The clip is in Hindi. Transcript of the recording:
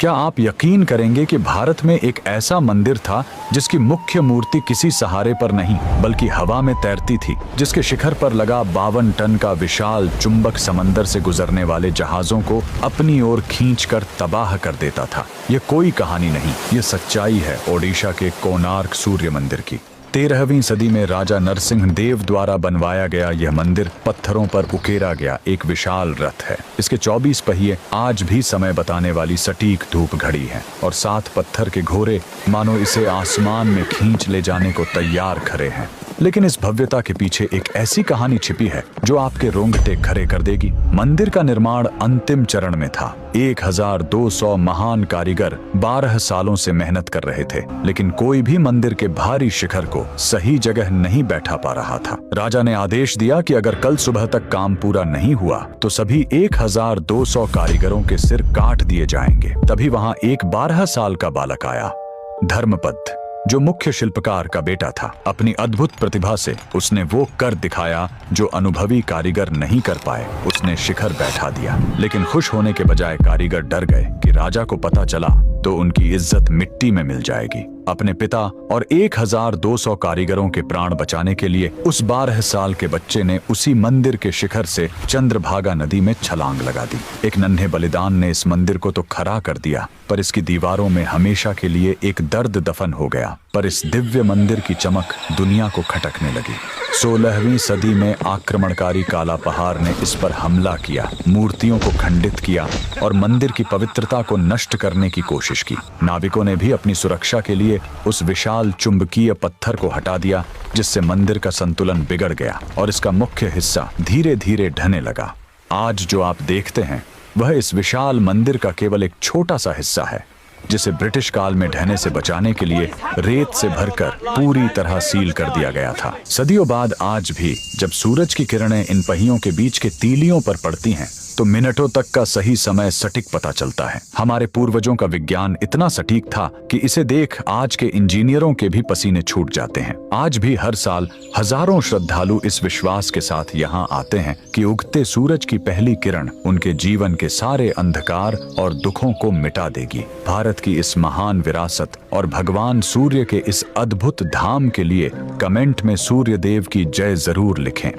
क्या आप यकीन करेंगे कि भारत में एक ऐसा मंदिर था जिसकी मुख्य मूर्ति किसी सहारे पर नहीं बल्कि हवा में तैरती थी, जिसके शिखर पर लगा 52 टन का विशाल चुंबक समंदर से गुजरने वाले जहाजों को अपनी ओर खींचकर तबाह कर देता था। ये कोई कहानी नहीं, ये सच्चाई है ओडिशा के कोणार्क सूर्य मंदिर की। 13वीं सदी में राजा नरसिंह देव द्वारा बनवाया गया यह मंदिर पत्थरों पर उकेरा गया एक विशाल रथ है। इसके 24 पहिए आज भी समय बताने वाली सटीक धूप घड़ी हैं और 7 पत्थर के घोड़े मानो इसे आसमान में खींच ले जाने को तैयार खड़े हैं। लेकिन इस भव्यता के पीछे एक ऐसी कहानी छिपी है जो आपके रोंगटे खड़े कर देगी। मंदिर का निर्माण अंतिम चरण में था। 1200 महान कारीगर 12 सालों से मेहनत कर रहे थे, लेकिन कोई भी मंदिर के भारी शिखर को सही जगह नहीं बैठा पा रहा था। राजा ने आदेश दिया कि अगर कल सुबह तक काम पूरा नहीं हुआ तो सभी 1200 कारीगरों के सिर काट दिए जाएंगे। तभी वहां एक 12 साल का बालक आया, धर्मपद, जो मुख्य शिल्पकार का बेटा था। अपनी अद्भुत प्रतिभा से उसने वो कर दिखाया जो अनुभवी कारीगर नहीं कर पाए। उसने शिखर बैठा दिया, लेकिन खुश होने के बजाय कारीगर डर गए कि राजा को पता चला तो उनकी इज्जत मिट्टी में मिल जाएगी। अपने पिता और 1200 कारीगरों के प्राण बचाने के लिए उस 12 साल के बच्चे ने उसी मंदिर के शिखर से चंद्रभागा नदी में छलांग लगा दी। एक नन्हे बलिदान ने इस मंदिर को तो खड़ा कर दिया, पर इसकी दीवारों में हमेशा के लिए एक दर्द दफन हो गया। पर इस दिव्य मंदिर की चमक दुनिया को खटकने लगी। 16वीं सदी में आक्रमणकारी काला पहाड़ ने इस पर हमला किया, मूर्तियों को खंडित किया और मंदिर की पवित्रता को नष्ट करने की कोशिश की। नाविकों ने भी अपनी सुरक्षा के लिए उस विशाल चुंबकीय पत्थर को हटा दिया, जिससे मंदिर का संतुलन बिगड़ गया और इसका मुख्य हिस्सा धीरे धीरे ढहने लगा। आज जो आप देखते हैं वह इस विशाल मंदिर का केवल एक छोटा सा हिस्सा है, जिसे ब्रिटिश काल में ढहने से बचाने के लिए रेत से भरकर पूरी तरह सील कर दिया गया था। सदियों बाद आज भी जब सूरज की किरणें इन पहियों के बीच के तीलियों पर पड़ती हैं तो मिनटों तक का सही समय सटीक पता चलता है। हमारे पूर्वजों का विज्ञान इतना सटीक था कि इसे देख आज के इंजीनियरों के भी पसीने छूट जाते हैं। आज भी हर साल हजारों श्रद्धालु इस विश्वास के साथ यहाँ आते हैं कि उगते सूरज की पहली किरण उनके जीवन के सारे अंधकार और दुखों को मिटा देगी। भारत की इस महान विरासत और भगवान सूर्य के इस अद्भुत धाम के लिए कमेंट में सूर्य देव की जय जरूर लिखें।